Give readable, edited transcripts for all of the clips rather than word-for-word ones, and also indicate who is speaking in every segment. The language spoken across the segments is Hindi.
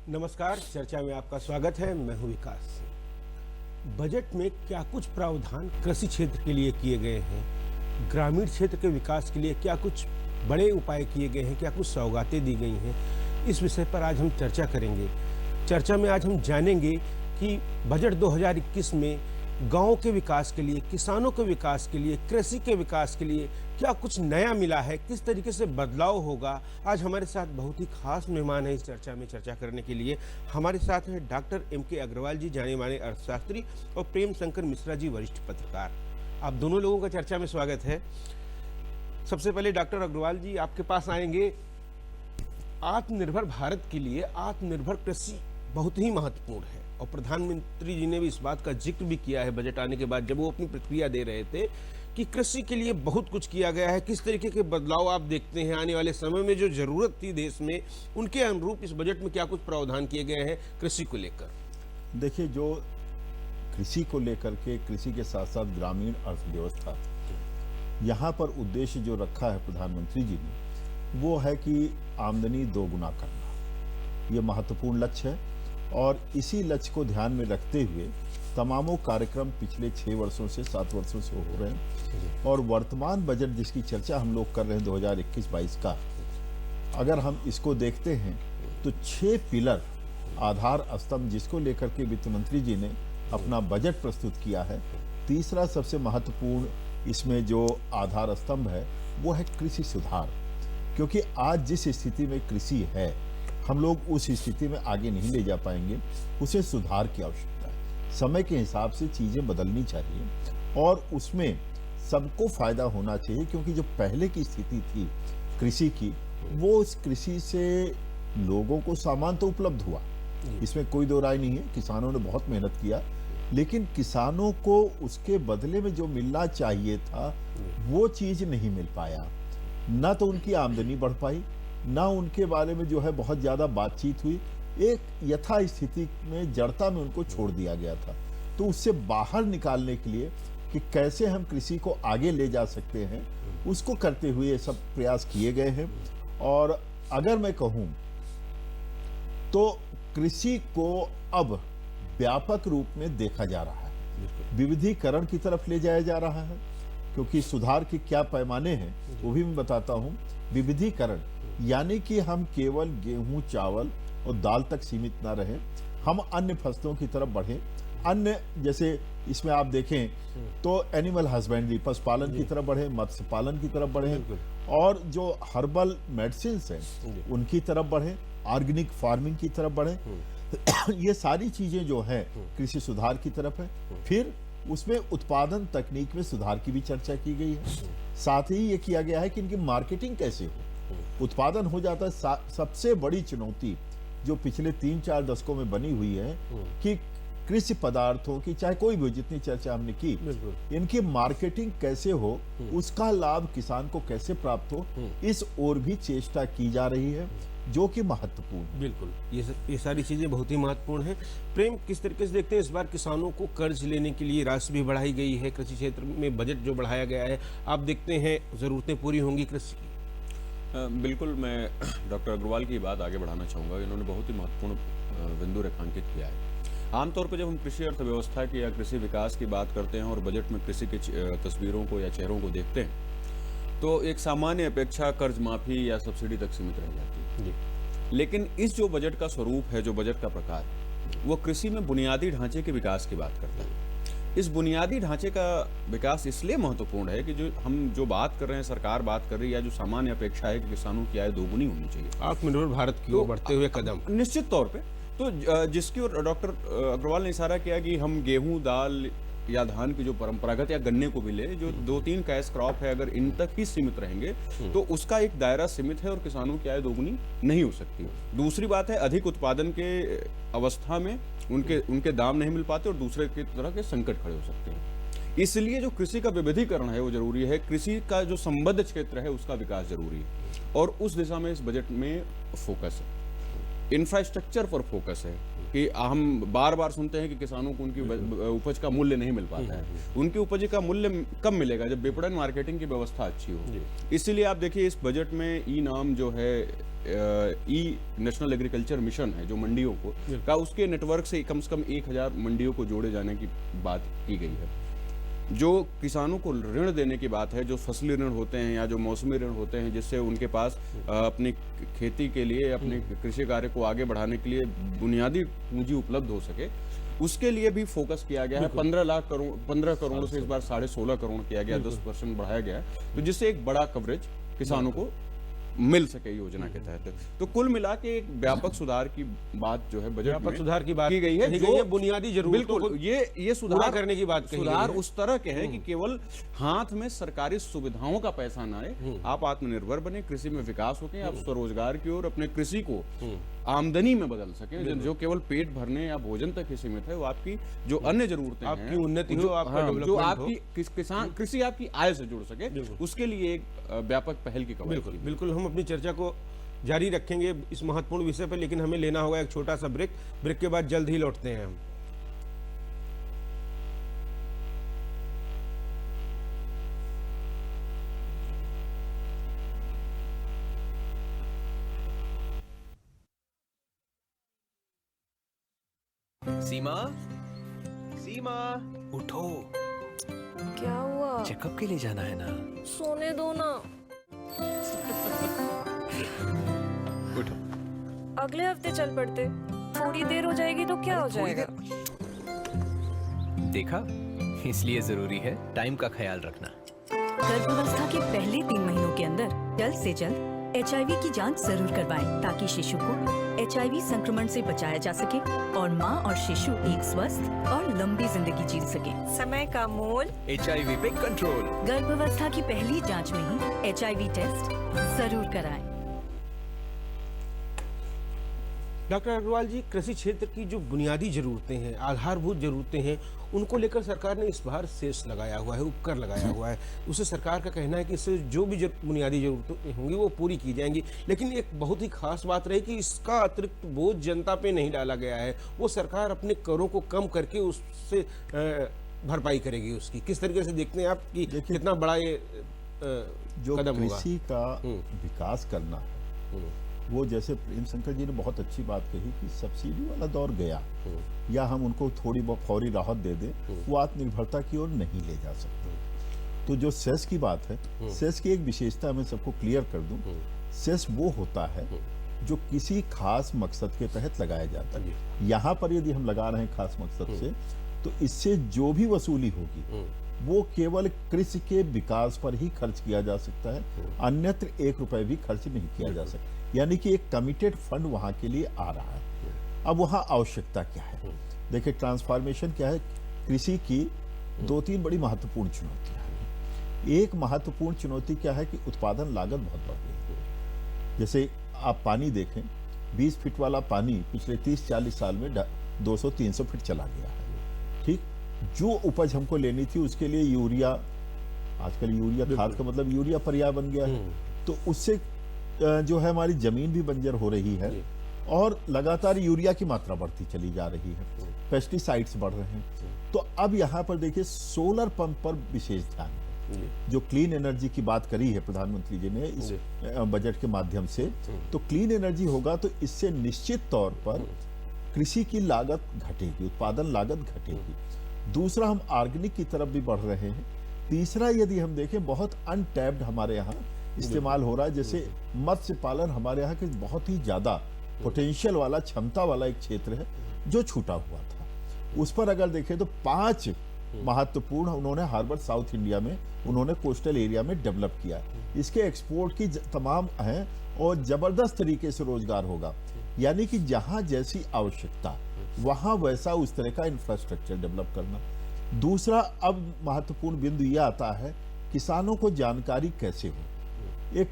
Speaker 1: नमस्कार, चर्चा में आपका स्वागत है। मैं हूं विकास। बजट में क्या कुछ प्रावधान कृषि क्षेत्र के लिए किए गए हैं, ग्रामीण क्षेत्र के विकास के लिए क्या कुछ बड़े उपाय किए गए हैं, क्या कुछ सौगातें दी गई हैं, इस विषय पर आज हम चर्चा करेंगे। चर्चा में आज हम जानेंगे कि बजट 2021 में गांव के विकास के लिए, किसानों के विकास के लिए, कृषि के विकास के लिए क्या कुछ नया मिला है, किस तरीके से बदलाव होगा। आज हमारे साथ बहुत ही खास मेहमान है इस चर्चा में चर्चा करने के लिए। हमारे साथ हैं डॉक्टर M.K. अग्रवाल जी, जाने माने अर्थशास्त्री, और प्रेम शंकर मिश्रा जी, वरिष्ठ पत्रकार। आप दोनों लोगों का चर्चा में स्वागत है। सबसे पहले डॉक्टर अग्रवाल जी आपके पास आएंगे। आत्मनिर्भर भारत के लिए आत्मनिर्भर कृषि बहुत ही महत्वपूर्ण है, और प्रधानमंत्री जी ने भी इस बात का जिक्र भी किया है बजट आने के बाद, जब वो अपनी प्रतिक्रिया दे रहे थे कि कृषि के लिए बहुत कुछ किया गया है। किस तरीके के बदलाव आप देखते हैं आने वाले समय में, जो जरूरत थी देश में, उनके अनुरूप इस बजट में क्या कुछ प्रावधान किए गए हैं कृषि को लेकर?
Speaker 2: देखिए, जो कृषि को लेकर के, कृषि के साथ साथ ग्रामीण अर्थव्यवस्था, यहाँ पर उद्देश्य जो रखा है प्रधानमंत्री जी ने, वो है कि आमदनी दोगुना करना। ये महत्वपूर्ण लक्ष्य है, और इसी लक्ष्य को ध्यान में रखते हुए तमामों कार्यक्रम पिछले 6 वर्षों से 7 वर्षों से हो रहे हैं। और वर्तमान बजट जिसकी चर्चा हम लोग कर रहे हैं 2021-22 का, अगर हम इसको देखते हैं तो 6 पिलर आधार स्तंभ जिसको लेकर के वित्त मंत्री जी ने अपना बजट प्रस्तुत किया है। तीसरा सबसे महत्वपूर्ण इसमें जो आधार स्तंभ है वो है कृषि सुधार, क्योंकि आज जिस स्थिति में कृषि है हम लोग उस स्थिति में आगे नहीं ले जा पाएंगे। उसे सुधार की आवश्यकता है। समय के हिसाब से चीज़ें बदलनी चाहिए और उसमें सबको फायदा होना चाहिए, क्योंकि जो पहले की स्थिति थी कृषि की, वो उस कृषि से लोगों को सामान तो उपलब्ध हुआ, इसमें कोई दो राय नहीं है। किसानों ने बहुत मेहनत किया, लेकिन किसानों को उसके बदले में जो मिलना चाहिए था वो चीज़ नहीं मिल पाया। ना तो उनकी आमदनी बढ़ पाई, ना उनके बारे में जो है बहुत ज़्यादा बातचीत हुई। एक यथास्थिति में, जड़ता में उनको छोड़ दिया गया था। तो उससे बाहर निकालने के लिए कि कैसे हम कृषि को आगे ले जा सकते हैं, उसको करते हुए ये सब प्रयास किए गए हैं। और अगर मैं कहूँ तो कृषि को अब व्यापक रूप में देखा जा रहा है, विविधीकरण की तरफ ले जाया जा रहा है, क्योंकि सुधार के क्या पैमाने हैं वो भी मैं बताता हूँ। विविधीकरण यानी कि हम केवल गेहूं, चावल और दाल तक सीमित ना रहें, हम अन्य फसलों की तरफ बढ़ें। अन्य जैसे इसमें आप देखें तो एनिमल हस्बेंड्री, पशुपालन की तरफ बढ़ें, मत्स्य पालन की तरफ बढ़ें, और जो हर्बल मेडिसिन हैं उनकी तरफ बढ़ें, ऑर्गेनिक फार्मिंग की तरफ बढ़ें। ये सारी चीज़ें जो हैं कृषि सुधार की तरफ है। फिर उसमें उत्पादन तकनीक में सुधार की भी चर्चा की गई है। साथ ही ये किया गया है कि इनकी मार्केटिंग कैसे हो, उत्पादन हो जाता है। सबसे बड़ी चुनौती जो पिछले 3-4 दशकों में बनी हुई है कि कृषि पदार्थों की, चाहे कोई भी, जितनी चर्चा हमने की, इनकी मार्केटिंग कैसे हो, उसका लाभ किसान को कैसे प्राप्त हो, इस ओर भी चेष्टा की जा रही है, जो कि महत्वपूर्ण।
Speaker 1: बिल्कुल, ये सारी चीज़ें बहुत ही महत्वपूर्ण हैं। प्रेम, किस तरीके से देखते हैं इस बार किसानों को कर्ज लेने के लिए राशि भी बढ़ाई गई है, कृषि क्षेत्र में बजट जो बढ़ाया गया है, आप देखते हैं ज़रूरतें पूरी होंगी कृषि की?
Speaker 3: बिल्कुल, मैं डॉक्टर अग्रवाल की बात आगे बढ़ाना चाहूँगा। इन्होंने बहुत ही महत्वपूर्ण बिंदु रेखांकित किया है। आमतौर पर जब हम कृषि अर्थव्यवस्था की या कृषि विकास की बात करते हैं और बजट में कृषि की तस्वीरों को या चेहरों को देखते हैं, तो एक सामान्य अपेक्षा कर्ज माफी या सब्सिडी तक सीमित रह जाती है। लेकिन इस जो बजट का स्वरूप है, जो बजट का प्रकार है, वो कृषि में बुनियादी ढांचे के विकास की बात करता है। इस बुनियादी ढांचे का विकास इसलिए महत्वपूर्ण है कि जो बात कर रहे हैं, सरकार बात कर रही है, या जो सामान्य अपेक्षा है कि किसानों की आय दोगुनी होनी चाहिए,
Speaker 1: आत्मनिर्भर भारत की ओर बढ़ते हुए कदम,
Speaker 3: निश्चित तौर पे, तो जिसकी ओर डॉक्टर अग्रवाल ने इशारा किया कि हम गेहूं, दाल या धान की जो परंपरागत, या गन्ने को भी ले, जो 2-3 कैश क्रॉप है, अगर इन तक ही सीमित रहेंगे तो उसका एक दायरा सीमित है और किसानों की आय दोगुनी नहीं हो सकती। दूसरी बात है, अधिक उत्पादन के अवस्था में उनके दाम नहीं मिल पाते और दूसरे की तरह के संकट खड़े हो सकते हैं। इसलिए जो कृषि का विविधीकरण है वो जरूरी है। कृषि का जो संबद्ध क्षेत्र है उसका विकास जरूरी है, और उस दिशा में इस बजट में फोकस है। इंफ्रास्ट्रक्चर पर फोकस है कि हम बार बार सुनते हैं कि किसानों को उनकी उपज का मूल्य नहीं मिल पाता है। उनकी उपज का मूल्य कब मिलेगा? जब विपणन मार्केटिंग की व्यवस्था अच्छी हो। इसीलिए आप देखिए इस बजट में ई नाम जो है ई नेशनल एग्रीकल्चर मिशन है जो मंडियों को का, उसके नेटवर्क से कम 1000 मंडियों को जोड़े जाने की बात की गई है। जो किसानों को ऋण देने की बात है, जो फसली ऋण होते हैं या जो मौसमी ऋण होते हैं, जिससे उनके पास अपनी खेती के लिए, अपने कृषि कार्य को आगे बढ़ाने के लिए बुनियादी पूंजी उपलब्ध हो सके, उसके लिए भी फोकस किया गया है। 15 करोड़ से इस बार 16.5 करोड़ किया गया, 10% बढ़ाया गया है, तो जिससे एक बड़ा कवरेज किसानों को मिल सके योजना के तहत। तो कुल मिला के एक व्यापक सुधार की बात जो है बजट में
Speaker 1: सुधार की बात
Speaker 3: की गई है,
Speaker 1: जो बुनियादी जरूरतों को
Speaker 3: ये सुधार
Speaker 1: करने की बात कही
Speaker 3: सुधार
Speaker 1: गई है।
Speaker 3: उस तरह के हैं कि केवल हाथ में सरकारी सुविधाओं का पैसा ना आए, आप आत्मनिर्भर बने, कृषि में विकास हो के आप स्वरोजगार की ओर अपने कृषि को आमदनी में बदल सकें। जो केवल पेट भरने या भोजन तक ही सीमित है, वो आपकी जो अन्य जरूरतें हैं,
Speaker 1: आपकी उन्नति हो, आपका
Speaker 3: जो
Speaker 1: डेवलपमेंट
Speaker 3: आपकी किसान कृषि आपकी आय से जुड़ सके, उसके लिए एक व्यापक पहल की कवायद की गई।
Speaker 1: बिल्कुल हम अपनी चर्चा को जारी रखेंगे इस महत्वपूर्ण विषय पर, लेकिन हमें लेना होगा एक छोटा सा ब्रेक के बाद जल्द ही लौटते हैं हम।
Speaker 4: सीमा, सीमा, उठो।
Speaker 5: क्या हुआ?
Speaker 4: चेकअप के लिए जाना है ना।
Speaker 5: सोने दो ना।
Speaker 4: उठो।
Speaker 5: अगले हफ्ते चल पड़ते। थोड़ी देर हो जाएगी तो क्या हो जाएगा?
Speaker 4: देखा, इसलिए जरूरी है टाइम का ख्याल रखना।
Speaker 6: गर्भावस्था के पहले 3 महीनों के अंदर जल्द से जल्द HIV की जांच जरूर करवाएं, ताकि शिशु को HIV संक्रमण से बचाया जा सके और मां और शिशु एक स्वस्थ और लंबी जिंदगी जी सके।
Speaker 5: समय का मोल
Speaker 4: HIV पे कंट्रोल।
Speaker 6: गर्भावस्था की पहली जांच में ही HIV टेस्ट जरूर कराएं।
Speaker 1: डॉक्टर अग्रवाल जी, कृषि क्षेत्र की जो बुनियादी जरूरतें हैं, आधारभूत जरूरतें हैं, उनको लेकर सरकार ने इस बार सेस लगाया हुआ है, उपकर लगाया हुआ है। उसे सरकार का कहना है कि इससे जो भी बुनियादी जरूरतें होंगी वो पूरी की जाएंगी। लेकिन एक बहुत ही खास बात रही कि इसका अतिरिक्त बोझ जनता पे नहीं डाला गया है। वो सरकार अपने करों को कम करके उससे भरपाई करेगी उसकी। किस तरीके से देखते हैं आप कि कितना बड़ा ये
Speaker 2: जो
Speaker 1: कदम होगा?
Speaker 2: कृषि का विकास करना है, वो जैसे प्रेम शंकर जी ने बहुत अच्छी बात कही कि सब्सिडी वाला दौर गया, या हम उनको थोड़ी बहुत फौरी राहत दे दें, वो आत्मनिर्भरता की ओर नहीं ले जा सकते। तो जो सेस की बात है, सेस की एक विशेषता मैं सबको क्लियर कर दूं, सेस वो होता है जो किसी खास मकसद के तहत लगाया जाता है। यहाँ पर यदि हम लगा रहे हैं खास मकसद से, तो इससे जो भी वसूली होगी वो केवल कृषि के विकास पर ही खर्च किया जा सकता है, अन्यत्र 1 रुपए भी खर्च नहीं किया जा सकता। यानी कि एक कमिटेड फंड वहां के लिए आ रहा है। अब वहां आवश्यकता क्या है? देखिए, ट्रांसफॉर्मेशन क्या है? कृषि की 2-3 बड़ी महत्वपूर्ण चुनौतियां हैं। एक महत्वपूर्ण चुनौती क्या है कि उत्पादन लागत बहुत बढ़ गई है। जैसे आप पानी देखें, 20 फीट वाला पानी पिछले 30-40 साल में 200-300 फीट चला गया है। ठीक, जो उपज हमको लेनी थी उसके लिए यूरिया, आजकल यूरिया खाद का मतलब यूरिया पर्याय बन गया है, तो उससे जो है हमारी जमीन भी बंजर हो रही है और लगातार यूरिया की मात्रा बढ़ती चली जा रही है, पेस्टिसाइड्स बढ़ रहे हैं। तो अब यहाँ पर देखिए, सोलर पंप पर विशेष ध्यान है। जो क्लीन एनर्जी की बात करी है प्रधानमंत्री जी ने इस बजट के माध्यम से, तो क्लीन एनर्जी होगा तो इससे निश्चित तौर पर कृषि की लागत घटेगी, उत्पादन लागत घटेगी। दूसरा, हम ऑर्गेनिक की तरफ भी बढ़ रहे हैं। तीसरा, यदि हम देखें, बहुत अनटैप्ड हमारे यहाँ इस्तेमाल हो रहा है। जैसे मत्स्य पालन हमारे यहाँ के बहुत ही ज्यादा पोटेंशियल वाला, क्षमता वाला एक क्षेत्र है जो छूटा हुआ था। उस पर अगर देखें तो 5 महत्वपूर्ण उन्होंने हार्बर साउथ इंडिया में, उन्होंने कोस्टल एरिया में डेवलप किया। इसके एक्सपोर्ट की तमाम हैं और जबरदस्त तरीके से रोजगार होगा। यानी कि जहां जैसी आवश्यकता वहां वैसा उस तरह का इंफ्रास्ट्रक्चर डेवलप करना। दूसरा, अब महत्वपूर्ण बिंदु यह आता है, किसानों को जानकारी कैसे हो। एक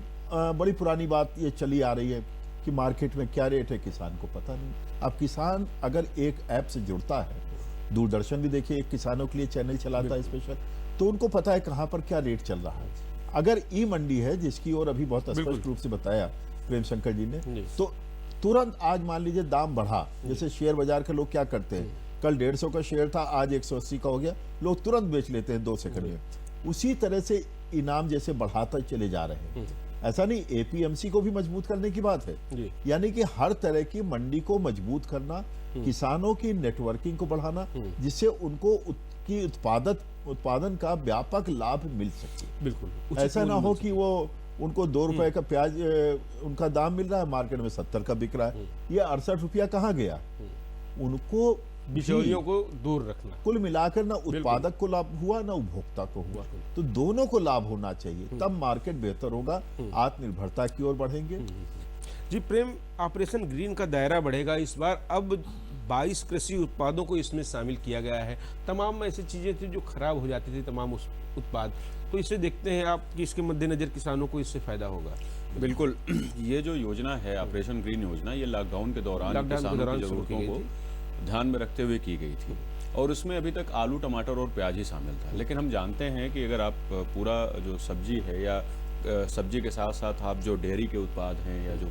Speaker 2: बड़ी पुरानी बात ये चली आ रही है कि मार्केट में क्या रेट है किसान को पता नहीं। अब किसान अगर एक ऐप से जुड़ता है, दूरदर्शन भी देखिए एक किसानों के लिए चैनल चलाता है स्पेशल, तो उनको पता है कहाँ पर क्या रेट चल रहा है। अगर ई मंडी है, जिसकी ओर अभी बहुत स्पष्ट रूप से बताया प्रेम शंकर जी ने, तुरंत आज मान लीजिए दाम बढ़ा, जैसे शेयर बाजार के लोग क्या करते हैं, कल 150 का शेयर था, आज 180 का हो गया, लोग तुरंत बेच लेते हैं 2 सेकंड में। उसी तरह से इनाम जैसे बढ़ाते चले जा रहे हैं। ऐसा नहीं, एपीएमसी को भी मजबूत करने की बात है, यानी कि हर तरह की मंडी को मजबूत करना, किसानों की नेटवर्किंग को बढ़ाना, जिससे उनको की उत्पादन का व्यापक लाभ मिल सके।
Speaker 1: बिल्कुल,
Speaker 2: ऐसा ना हो कि वो उनको 2 रुपए का प्याज उनका दाम मिल रहा है, मार्केट में 70 का बिक रहा है, ये 68 रुपया कहाँ गया। उनको
Speaker 1: बिचौलियों को दूर रखना।
Speaker 2: कुल मिलाकर ना उत्पादक को लाभ हुआ ना उपभोक्ता को हुआ, तो दोनों को लाभ होना चाहिए, तब मार्केट बेहतर होगा, आत्मनिर्भरता की ओर बढ़ेंगे।
Speaker 1: जी प्रेम, ऑपरेशन ग्रीन का दायरा बढ़ेगा इस बार। अब 22 कृषि उत्पादों को इसमें शामिल किया गया है। तमाम ऐसी चीजें थी जो खराब हो जाती थी, तमाम उत्पाद, तो इसे देखते हैं आप कि इसके मद्देनजर किसानों को इससे फायदा होगा।
Speaker 3: बिल्कुल, ये जो योजना है ऑपरेशन ग्रीन योजना, ये लॉकडाउन के दौरान किसानों की जरूरतों को ध्यान में रखते हुए की गई थी, और उसमें अभी तक आलू, टमाटर और प्याज ही शामिल था। लेकिन हम जानते हैं कि अगर आप पूरा जो सब्जी है या सब्जी के साथ साथ आप जो डेयरी के उत्पाद हैं या जो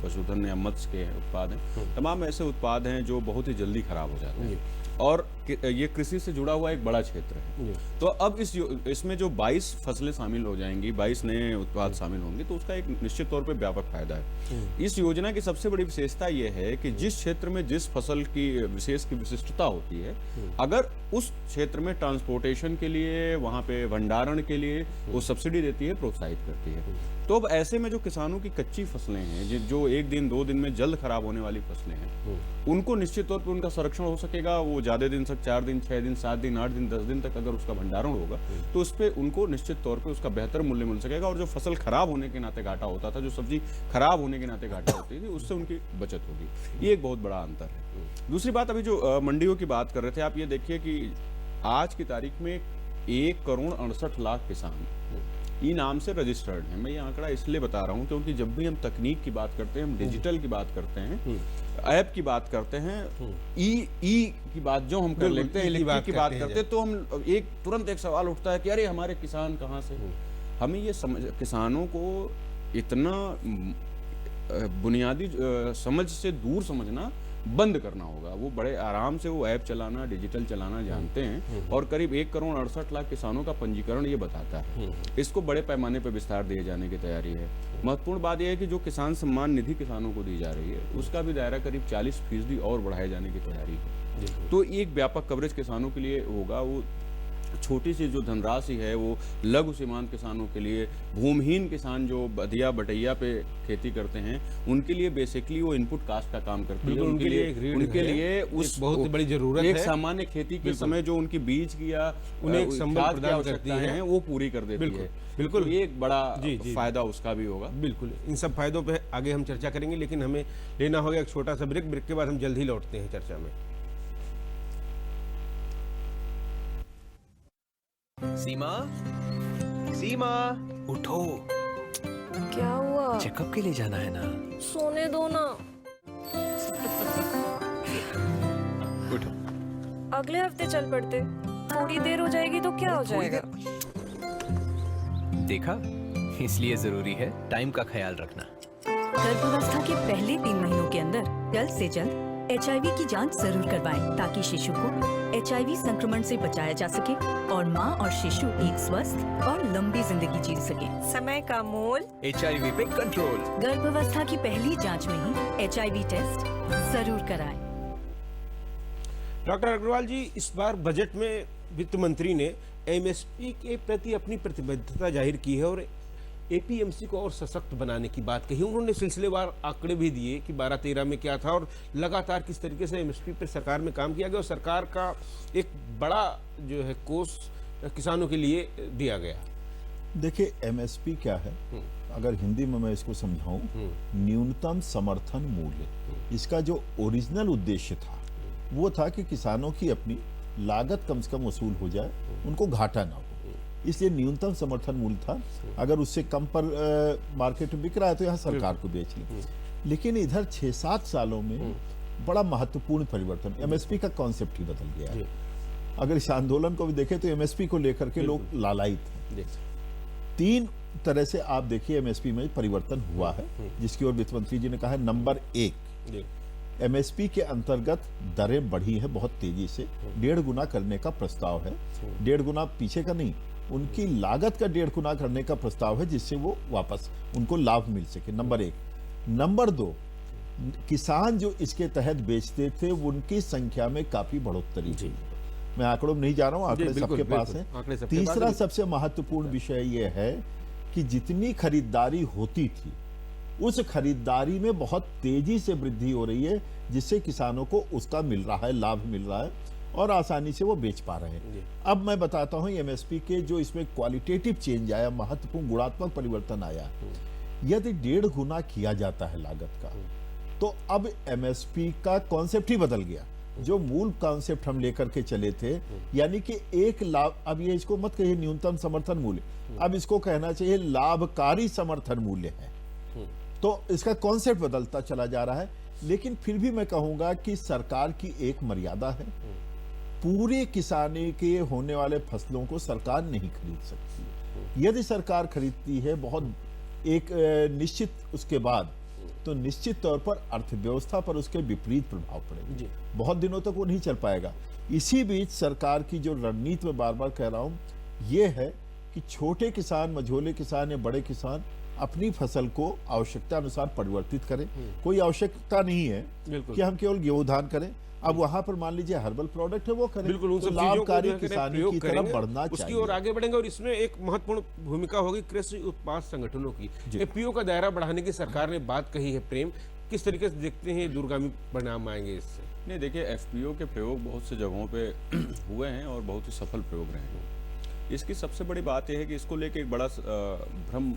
Speaker 3: पशुधन या मत्स्य के उत्पाद हैं, तमाम ऐसे उत्पाद हैं जो बहुत ही जल्दी खराब हो जाते हैं, और ये कृषि से जुड़ा हुआ एक बड़ा क्षेत्र है। तो अब इसमें जो 22 फसलें शामिल हो जाएंगी, 22 नए उत्पाद शामिल होंगे, तो उसका एक निश्चित तौर पे व्यापक फायदा है। इस योजना की सबसे बड़ी विशेषता ये है कि जिस क्षेत्र में जिस फसल की विशिष्टता होती है, अगर उस क्षेत्र में ट्रांसपोर्टेशन के लिए, वहाँ पे भंडारण के लिए वो सब्सिडी देती है, प्रोत्साहित करती है। तो अब ऐसे में जो किसानों की कच्ची फसलें हैं, जो 1 दिन 2 दिन में जल्द खराब होने वाली फसलें हैं, उनको निश्चित तौर पर उनका संरक्षण हो सकेगा। वो ज्यादा दिन तक 4 दिन, 6 दिन, 7 दिन, 8 दिन, 10 दिन तक अगर उसका भंडारण होगा, तो उस पर उनको निश्चित तौर पे उसका बेहतर मूल्य मिल सकेगा, और जो फसल खराब होने के नाते घाटा होता था, जो सब्जी खराब होने के नाते घाटा होती थी, उससे उनकी बचत होगी। ये एक बहुत बड़ा अंतर है। दूसरी बात, अभी जो मंडियों की बात कर रहे थे आप, ये देखिए कि आज की तारीख में 1 करोड़ 68 लाख किसान ई नाम से रजिस्टर्ड हैं। मैं ये आंकड़ा इसलिए बता रहा हूँ क्योंकि जब भी हम तकनीक की बात करते हैं, हम डिजिटल की बात करते हैं, ऐप की बात करते हैं, ई की बात जो हम कर लेते हैं, इलेक्ट्रिक की बात करते हैं, तो हम तुरंत एक सवाल उठता है कि अरे हमारे किसान कहाँ से। हमें ये किसानों को इतना बुनियादी समझ से दूर समझना बंद करना होगा। वो बड़े आराम से वो ऐप चलाना, डिजिटल चलाना जानते हैं, और करीब 1 करोड़ 68 लाख किसानों का पंजीकरण ये बताता है। इसको बड़े पैमाने पर विस्तार दिए जाने की तैयारी है। महत्वपूर्ण बात यह है कि जो किसान सम्मान निधि किसानों को दी जा रही है, उसका भी दायरा करीब 40% और बढ़ाए जाने की तैयारी है। तो एक व्यापक कवरेज किसानों के लिए होगा। वो छोटी सी जो धनराशि है वो लघु सीमांत किसानों के लिए, भूमिहीन किसान जो बधिया बटैया पे खेती करते हैं, उनके लिए बेसिकली वो इनपुट कास्ट का काम करती है। उनके लिए उस
Speaker 1: बहुत बड़ी जरूरत है।
Speaker 3: एक सामान्य खेती के समय जो उनकी बीज की या
Speaker 1: उन्हें एक संबल प्रदान करती है,
Speaker 3: वो पूरी कर देती है। बिल्कुल, ये एक बड़ा फायदा उसका भी होगा।
Speaker 1: बिल्कुल, इन सब फायदों पे आगे हम चर्चा करेंगे, लेकिन हमें लेना होगा एक छोटा सा ब्रेक। ब्रेक के बाद हम जल्द ही लौटते हैं चर्चा में।
Speaker 4: सीमा, सीमा, उठो।
Speaker 5: क्या हुआ?
Speaker 4: चेकअप के लिए जाना है ना।
Speaker 5: सोने दो ना।
Speaker 4: उठो।
Speaker 5: अगले हफ्ते चल पड़ते, थोड़ी देर हो जाएगी तो क्या हो जाएगा?
Speaker 4: देखा, इसलिए जरूरी है टाइम का ख्याल रखना।
Speaker 6: गर्भावस्था के पहले 3 महीनों के अंदर जल्द से जल्द HIV की जांच जरूर करवाएं, ताकि शिशु को HIV संक्रमण से बचाया जा सके और माँ और शिशु एक स्वस्थ और लंबी जिंदगी जी सके।
Speaker 5: समय का मोल
Speaker 4: HIV पे कंट्रोल।
Speaker 6: गर्भावस्था की पहली जांच में ही HIV टेस्ट जरूर कराएं।
Speaker 1: डॉक्टर अग्रवाल जी, इस बार बजट में वित्त मंत्री ने MSP के प्रति अपनी प्रतिबद्धता जाहिर की है और APMC को और सशक्त बनाने की बात कही। उन्होंने सिलसिलेवार आंकड़े भी दिए कि 12-13 में क्या था और लगातार किस तरीके से MSP पर सरकार में काम किया गया, और सरकार का एक बड़ा जो है कोष किसानों के लिए दिया गया।
Speaker 2: देखिए, MSP क्या है, अगर हिंदी में मैं इसको समझाऊं, न्यूनतम समर्थन मूल्य। इसका जो ओरिजिनल उद्देश्य था वो था कि किसानों की अपनी लागत कम से कम वसूल हो जाए, उनको घाटा ना हो, इसलिए न्यूनतम समर्थन मूल्य था। अगर उससे कम पर मार्केट में बिक रहा है तो यहाँ सरकार को बेच ली। लेकिन इधर 6-7 सालों में बड़ा महत्वपूर्ण परिवर्तन, MSP का कॉन्सेप्ट ही बदल गया है। अगर इस आंदोलन को भी देखें तो MSP को लेकर के लोग लालायित हैं। 3 तरह से आप देखिए MSP में परिवर्तन हुआ है, जिसकी ओर वित्त मंत्री जी ने कहा है। नंबर 1,
Speaker 1: जी।
Speaker 2: एमएसपी के अंतर्गत दरें बढ़ी है बहुत तेजी से, 1.5 गुना करने का प्रस्ताव है। 1.5 गुना पीछे का नहीं, उनकी लागत का 1.5 गुना करने का प्रस्ताव है, जिससे वो वापस उनको लाभ मिल सके। नंबर 1। नंबर 2, किसान जो इसके तहत बेचते थे उनकी संख्या में काफी बढ़ोतरी हुई। मैं आंकड़ों में नहीं जा रहा हूं, आंकड़े
Speaker 1: बिल्कुल,
Speaker 2: सबके पास
Speaker 1: बिल्कुल। आंकड़े
Speaker 2: हैं।
Speaker 1: सबके पास
Speaker 2: तीसरा
Speaker 1: हैं।
Speaker 2: सबसे महत्वपूर्ण विषय यह है कि जितनी खरीदारी होती थी उस खरीदारी में बहुत तेजी से वृद्धि हो रही है, जिससे किसानों को उसका मिल रहा है, लाभ मिल रहा है और आसानी से वो बेच पा रहे हैं। अब मैं बताता हूं एमएसपी के जो इसमें क्वालिटेटिव चेंज आया, महत्वपूर्ण गुणात्मक परिवर्तन आया। यदि 1.5 गुना किया जाता है लागत का, तो अब एमएसपी का कॉन्सेप्ट ही बदल गया। जो मूल कॉन्सेप्ट हम लेकर के चले थे, यानी कि एक लाभ, अब ये इसको मत कहिए न्यूनतम समर्थन मूल्य, अब इसको कहना चाहिए लाभकारी समर्थन मूल्य है। तो इसका कॉन्सेप्ट बदलता चला जा रहा है। लेकिन फिर भी मैं कहूंगा कि सरकार की एक मर्यादा है। पूरे किसानी के होने वाले फसलों को सरकार नहीं खरीद सकती। यदि सरकार खरीदती है बहुत एक निश्चित उसके बाद, तो निश्चित तौर पर अर्थव्यवस्था पर उसके विपरीत प्रभाव पड़ेगा। बहुत दिनों तक वो नहीं चल पाएगा। इसी बीच सरकार की जो रणनीति में बार बार कह रहा हूं, ये है कि छोटे किसान, मझोले किसान या बड़े किसान अपनी फसल को आवश्यकता अनुसार परिवर्तित करें। कोई आवश्यकता नहीं है कि हम केवल गेहूं धान करें। अब वहां पर मान लीजिए हर्बल प्रोडक्ट है, वो करें।
Speaker 1: बिल्कुल, उन
Speaker 2: तो
Speaker 1: सब चीजों को
Speaker 2: लाभकारी
Speaker 1: जो है
Speaker 2: किसानी
Speaker 1: प्रयोग
Speaker 2: की तरफ
Speaker 1: करेंगे,
Speaker 2: बढ़ना
Speaker 1: उसकी
Speaker 2: चाहिए।
Speaker 1: ओर आगे बढ़ेंगे। और इसमें एक महत्वपूर्ण भूमिका होगी कृषि उत्पाद संगठनों की। एफपीओ का दायरा बढ़ाने की सरकार ने बात कही है। प्रेम, किस तरीके से देखते हैं दूरगामी परिणाम आएंगे इससे?
Speaker 3: नहीं, देखिए एफपीओ के प्रयोग बहुत से जगहों पे हुए हैं और बहुत ही सफल प्रयोग रहे हैं। इसकी सबसे बड़ी बात यह है कि इसको लेके एक बड़ा भ्रम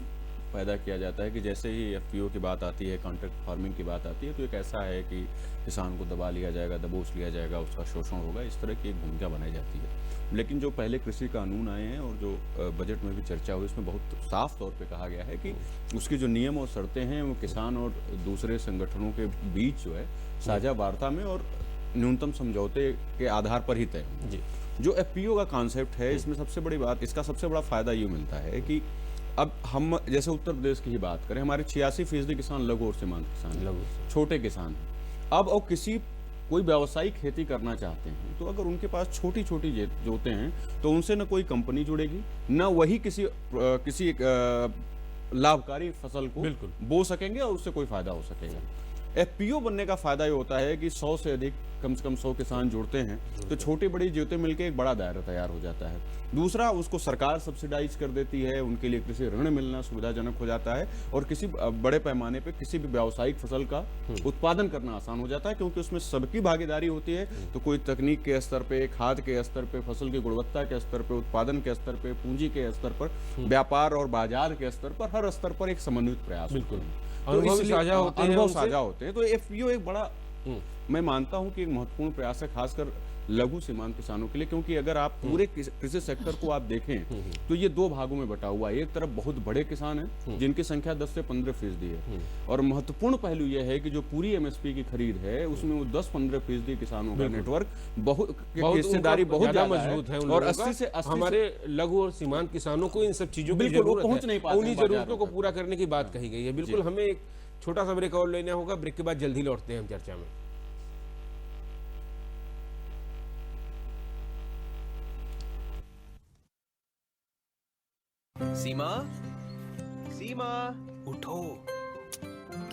Speaker 3: पैदा किया जाता है कि जैसे ही एफपीओ की बात आती है, कॉन्ट्रैक्ट फार्मिंग की बात आती है, तो एक ऐसा है कि किसान को दबा लिया जाएगा, दबोच लिया जाएगा, उसका शोषण होगा, इस तरह की एक भूमिका बनाई जाती है। लेकिन जो पहले कृषि कानून आए हैं और जो बजट में भी चर्चा हुई, उसमें बहुत साफ तौर पे कहा गया है कि उसकी जो नियम और शर्तें हैं वो किसान और दूसरे संगठनों के बीच जो है साझा वार्ता में और न्यूनतम समझौते के आधार पर ही तय होंगे। जो एफपीओ का कॉन्सेप्ट है, इसमें सबसे बड़ी बात, इसका सबसे बड़ा फायदा ये मिलता है कि अब हम जैसे उत्तर प्रदेश की ही बात करें, हमारे 86% किसान लघु और सीमांत किसान हैं, छोटे किसान हैं। अब और कोई व्यावसायिक खेती करना चाहते हैं, तो अगर उनके पास छोटी छोटी जोतें हैं, तो उनसे न कोई कंपनी जुड़ेगी, न वही किसी लाभकारी फसल को बो सकेंगे और उससे कोई फायदा हो सकेगा। एफपीओ बनने का फायदा ये होता है कि 100 से अधिक, कम से कम 100 किसान जुड़ते हैं, तो छोटी बड़ी जोतें मिलकर एक बड़ा दायरा तैयार हो जाता है। दूसरा, उसको सरकार सब्सिडाइज कर देती है, उनके लिए कृषि ऋण मिलना सुविधाजनक हो जाता है और किसी बड़े पैमाने पे किसी भी व्यावसायिक फसल का उत्पादन करना आसान हो जाता है, क्योंकि उसमें सबकी भागीदारी होती है। तो कोई तकनीक के स्तर पे, खाद के स्तर पे, फसल की गुणवत्ता के स्तर पे, उत्पादन के स्तर पे, पूंजी के स्तर पर, व्यापार और बाजार के स्तर पर, हर स्तर पर एक समन्वित प्रयास। बिल्कुल,
Speaker 1: अनुभव साझा होते हैं,
Speaker 3: अनुभव साझा होते हैं। तो एफपीओ एक बड़ा, मैं मानता हूं कि एक महत्वपूर्ण प्रयास है, खासकर लघु सीमांत किसानों के लिए, क्योंकि अगर आप पूरे कृषि सेक्टर को आप देखें तो ये 2 भागों में बटा हुआ है। एक तरफ बहुत बड़े किसान हैं जिनकी संख्या 10 से 15% है, और महत्वपूर्ण पहलू यह है कि जो पूरी एमएसपी की खरीद है उसमें वो 10-15% किसानों का नेटवर्क बहुत हिस्सेदारी बहुत ज्यादा मजबूत है
Speaker 1: और 80 से हमारे लघु और सीमांत किसानों को इन सब चीजों की जरूरत
Speaker 3: पहुंच नहीं पाते,
Speaker 1: उन्हीं जरूरतों को पूरा करने की बात कही गई है। बिल्कुल, हमें एक छोटा सा ब्रेक और लेना होगा। ब्रेक के बाद जल्दी लौटते हैं हम चर्चा में।
Speaker 4: सीमा, सीमा, उठो,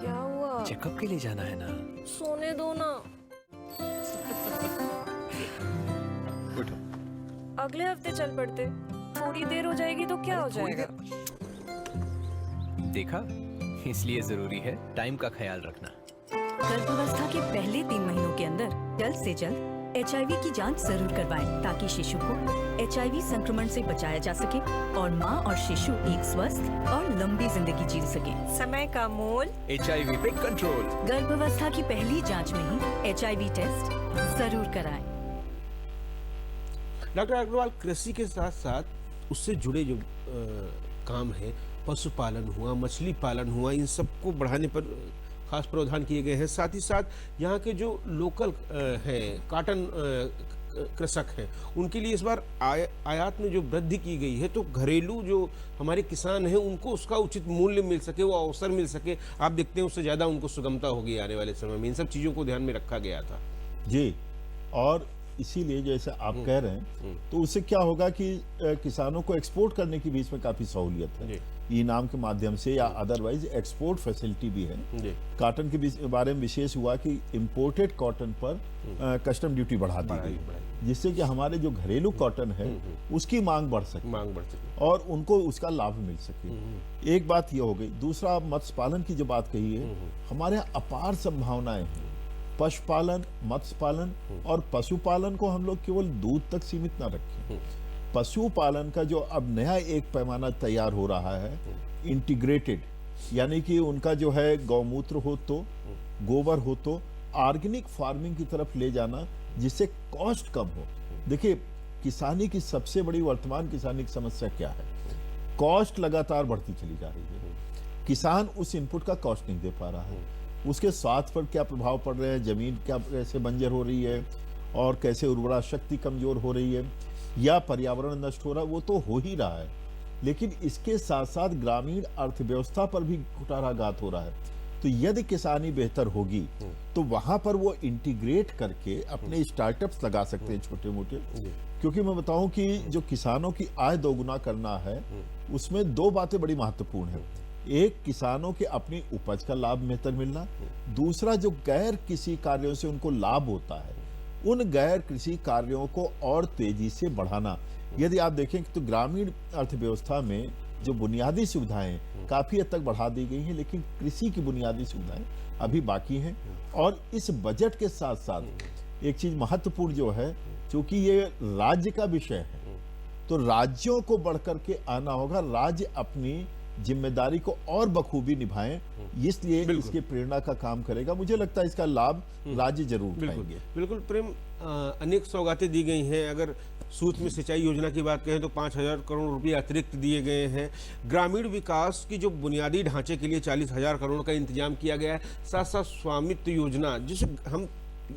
Speaker 5: क्या हुआ?
Speaker 4: चेकअप के लिए जाना है ना।
Speaker 5: सोने दो ना।
Speaker 4: उठो।
Speaker 5: अगले हफ्ते चल पड़ते, थोड़ी देर हो जाएगी तो क्या हो जाएगा?
Speaker 4: देखा, इसलिए जरूरी है टाइम का ख्याल रखना।
Speaker 6: गर्भावस्था के पहले 3 महीनों के अंदर जल्द से जल्द HIV की जांच जरूर करवाएं, ताकि शिशु को HIV संक्रमण से बचाया जा सके और माँ और शिशु एक स्वस्थ और लंबी जिंदगी जी सके।
Speaker 5: समय का मोल
Speaker 4: HIV पे कंट्रोल।
Speaker 6: गर्भावस्था की पहली जांच में ही HIV टेस्ट जरूर कराएं।
Speaker 1: डॉक्टर अग्रवाल, कृषि के साथ साथ उससे जुड़े जो काम है, पशुपालन हुआ, मछली पालन हुआ, इन सबको बढ़ाने पर खास प्रावधान किए गए हैं। साथ ही साथ यहाँ के जो लोकल हैं, काटन कृषक हैं उनके लिए इस बार आयात में जो वृद्धि की गई है, तो घरेलू जो हमारे किसान हैं उनको उसका उचित मूल्य मिल सके, वो अवसर मिल सके, आप देखते हैं उससे ज़्यादा उनको सुगमता होगी आने वाले समय में। इन सब चीज़ों को ध्यान में रखा गया था।
Speaker 2: जी, और इसीलिए जैसे आप कह रहे हैं, तो उससे क्या होगा कि किसानों को एक्सपोर्ट करने की भी इसमें काफ़ी सहूलियत है, इनाम के माध्यम से या अदरवाइज एक्सपोर्ट फैसिलिटी भी है। कॉटन के बारे में विशेष हुआ कि इंपोर्टेड कॉटन पर कस्टम ड्यूटी बढ़ा दी गई, जिससे कि हमारे जो घरेलू कॉटन है उसकी मांग बढ़ सके और उनको उसका लाभ मिल सके। एक बात ये हो गई। दूसरा, मत्स्य पालन की जो बात कही है, हमारे यहाँ अपार संभावनाएं हैं। पशुपालन, मत्स्य पालन और पशुपालन को हम लोग केवल दूध तक सीमित ना रखें। पशुपालन का जो अब नया एक पैमाना तैयार हो रहा है, इंटीग्रेटेड, यानी कि उनका जो है गौमूत्र हो तो, गोबर हो तो, ऑर्गेनिक फार्मिंग की तरफ ले जाना, जिससे कॉस्ट कम हो। देखिए, किसानी की सबसे बड़ी वर्तमान किसानी की समस्या क्या है? कॉस्ट लगातार बढ़ती चली जा रही है। किसान उस इनपुट का कॉस्ट नहीं दे पा रहा है। उसके स्वास्थ्य पर क्या प्रभाव पड़ रहे हैं, जमीन क्या कैसे बंजर हो रही है और कैसे उर्वरा शक्ति कमजोर हो रही है, या पर्यावरण नष्ट हो रहा है, वो तो हो ही रहा है, लेकिन इसके साथ साथ ग्रामीण अर्थव्यवस्था पर भी कुठाराघात हो रहा है। तो यदि किसानी बेहतर होगी तो वहां पर वो इंटीग्रेट करके अपने स्टार्टअप्स लगा सकते हैं छोटे मोटे। क्योंकि मैं बताऊं कि जो किसानों की आय दोगुना करना है, उसमें दो बातें बड़ी महत्वपूर्ण है। एक, किसानों के अपनी उपज का लाभ बेहतर मिलना। दूसरा, जो गैर कृषि कार्यों से उनको लाभ होता है, उन गैर कृषि कार्यों को और तेजी से बढ़ाना। यदि आप देखें तो ग्रामीण अर्थव्यवस्था में जो बुनियादी सुविधाएं काफी हद तक बढ़ा दी गई हैं, लेकिन कृषि की बुनियादी सुविधाएं अभी बाकी हैं। और इस बजट के साथ साथ एक चीज महत्वपूर्ण जो है, क्योंकि ये राज्य का विषय है, तो राज्यों को बढ़कर के आना होगा। राज्य अपनी जिम्मेदारी को और बखूबी निभाएं, इसलिए इसके प्रेरणा का काम करेगा। मुझे लगता है इसका लाभ राज्य जरूर उठाएंगे।
Speaker 1: बिल्कुल प्रेम, अनेक सौगातें दी गई हैं। अगर सूक्ष्म सिंचाई योजना की बात करें तो 5,000 करोड़ रुपए अतिरिक्त दिए गए हैं। ग्रामीण विकास की जो बुनियादी ढांचे के लिए 40,000 करोड़ का इंतजाम किया गया है। साथ साथ स्वामित्व योजना, जिसे हम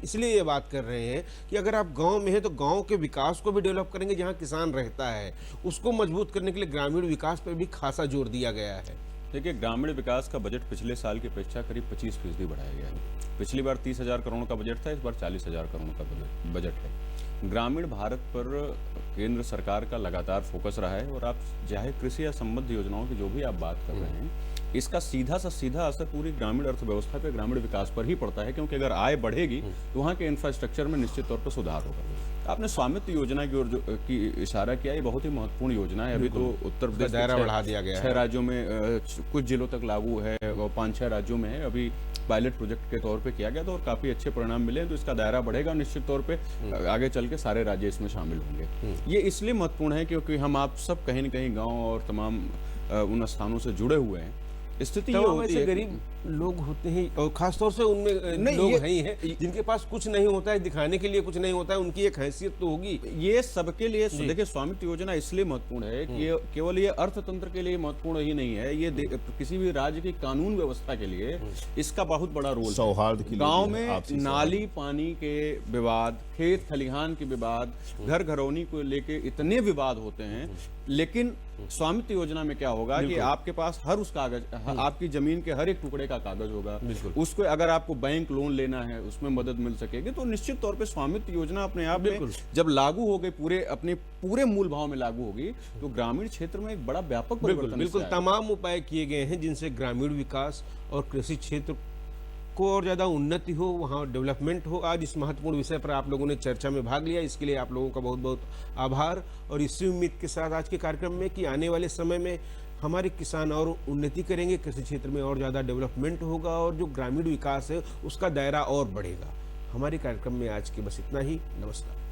Speaker 1: इसलिए ये बात कर रहे हैं कि अगर आप गांव में हैं तो गांव के विकास को भी डेवलप करेंगे, जहां किसान रहता है उसको मजबूत करने के लिए ग्रामीण विकास पर भी खासा जोर दिया गया है।
Speaker 3: देखिए, ग्रामीण विकास का बजट पिछले साल की अपेक्षा करीब 25% बढ़ाया गया है। पिछली बार 30,000 करोड़ का बजट था, इस बार 40,000 करोड़ का बजट है। ग्रामीण भारत पर केंद्र सरकार का लगातार फोकस रहा है, और आप चाहे कृषि या संबद्ध योजनाओं की जो भी आप बात कर रहे हैं, इसका सीधा असर पूरी ग्रामीण अर्थव्यवस्था पे, ग्रामीण विकास पर ही पड़ता है। क्योंकि अगर आय बढ़ेगी तो वहाँ के इंफ्रास्ट्रक्चर में निश्चित तौर पर सुधार होगा। आपने स्वामित्व योजना की ओर की इशारा किया, ये बहुत ही महत्वपूर्ण योजना है। अभी तो उत्तर प्रदेश
Speaker 1: दायरा बढ़ा दिया गया है।
Speaker 3: 6 राज्यों में कुछ जिलों तक लागू है और 5-6 राज्यों में है। अभी पायलट प्रोजेक्ट के तौर पे किया गया था और काफी अच्छे परिणाम मिले। तो इसका दायरा बढ़ेगा निश्चित तौर पे, आगे चल के सारे राज्य इसमें शामिल होंगे। ये इसलिए महत्वपूर्ण है क्योंकि हम आप सब कहीं न कहीं गाँव और तमाम उन स्थानों से जुड़े हुए हैं। स्थिति ये होती है,
Speaker 1: गरीब लोग होते हैं और खासतौर से उनमें लोग हैं जिनके पास कुछ नहीं होता है, दिखाने के लिए कुछ नहीं होता है, उनकी एक हैसियत तो होगी।
Speaker 3: ये सबके लिए देखिए, स्वामित्व योजना इसलिए महत्वपूर्ण है कि केवल ये अर्थतंत्र के लिए महत्वपूर्ण ही नहीं है, ये किसी भी राज्य की कानून व्यवस्था के लिए इसका बहुत बड़ा रोल है।
Speaker 2: सौहार्द के
Speaker 3: गांव में नाली पानी के विवाद, खेत खलिहान के विवाद, घर घरौनी को लेके इतने विवाद होते हैं, लेकिन स्वामित्व योजना में क्या होगा कि आपके पास हर उस कागज, आपकी जमीन के हर एक टुकड़े का कागज होगा। उसको अगर आपको बैंक लोन लेना है उसमें मदद मिल सकेगी। तो निश्चित तौर पे स्वामित्व योजना अपने आप में जब लागू हो गई, पूरे मूल भाव में लागू होगी, तो ग्रामीण क्षेत्र में एक बड़ा व्यापक परिवर्तन।
Speaker 1: बिल्कुल तमाम उपाय किए गए हैं जिनसे ग्रामीण विकास और कृषि क्षेत्र को और ज़्यादा उन्नति हो, वहाँ डेवलपमेंट हो। आज इस महत्वपूर्ण विषय पर आप लोगों ने चर्चा में भाग लिया, इसके लिए आप लोगों का बहुत बहुत आभार। और इसी उम्मीद के साथ आज के कार्यक्रम में कि आने वाले समय में हमारे किसान और उन्नति करेंगे, कृषि क्षेत्र में और ज़्यादा डेवलपमेंट होगा और जो ग्रामीण विकास है उसका दायरा और बढ़ेगा। हमारे कार्यक्रम में आज के बस इतना ही। नमस्कार।